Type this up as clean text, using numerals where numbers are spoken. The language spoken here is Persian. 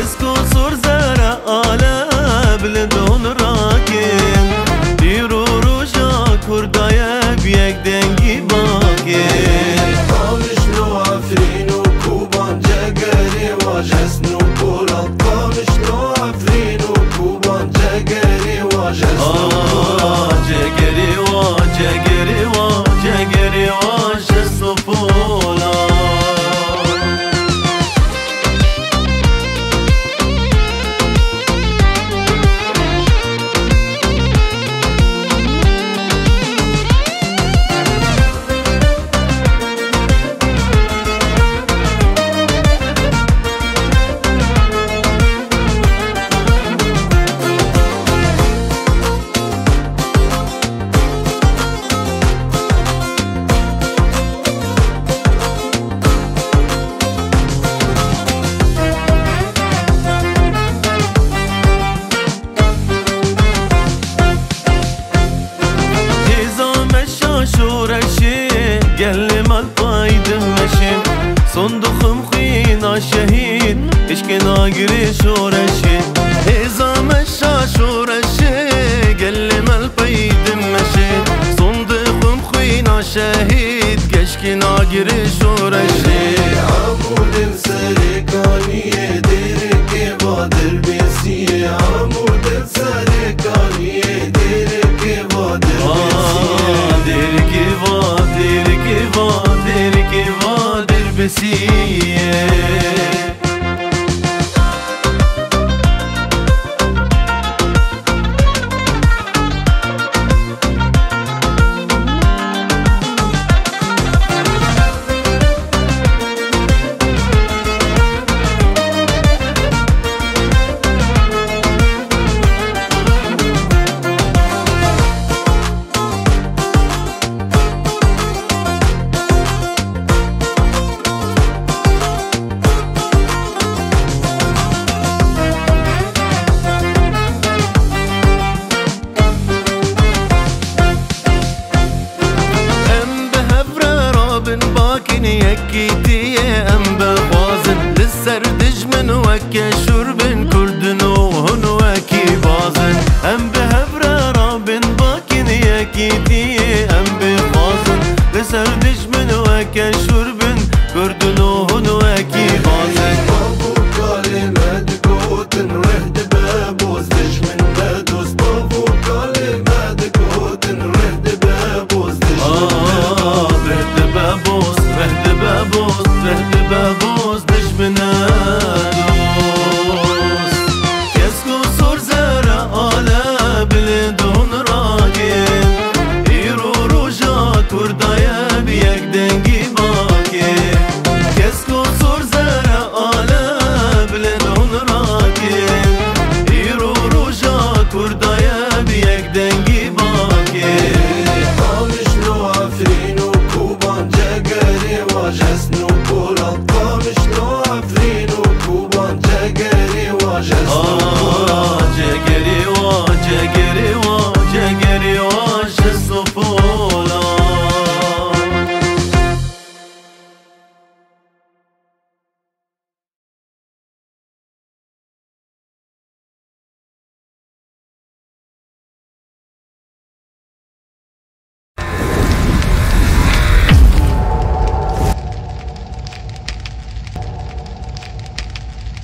اسكو صور زرع آلا بلندون راكن دیرو روشا کردایا بیک دنگی باکن قامشلو عفرین و کوبان جگری و جسن و پولاد قامشلو عفرین و کوبان جگری و جسن و پولاد جگری و جگری و جگری و جسن و پولاد گلم الفايدم مشين صندوقم خينا شهيد اشكنا قري شورشي هزام الشاشورشي قلم الفايدم مشين صندوقم خينا شهيد اشكنا قري شورشي عمود سركانية ديرك بادر بيسية عمود سركانية ديرك بادر بيسية ديرك بادر بسیه يكيتي ام بخوازن للسردج من وكا شربن كردن وهن وكي بازن ام بهبرة رابن باكن يكيتي ام بخوازن للسردج من وكا شربن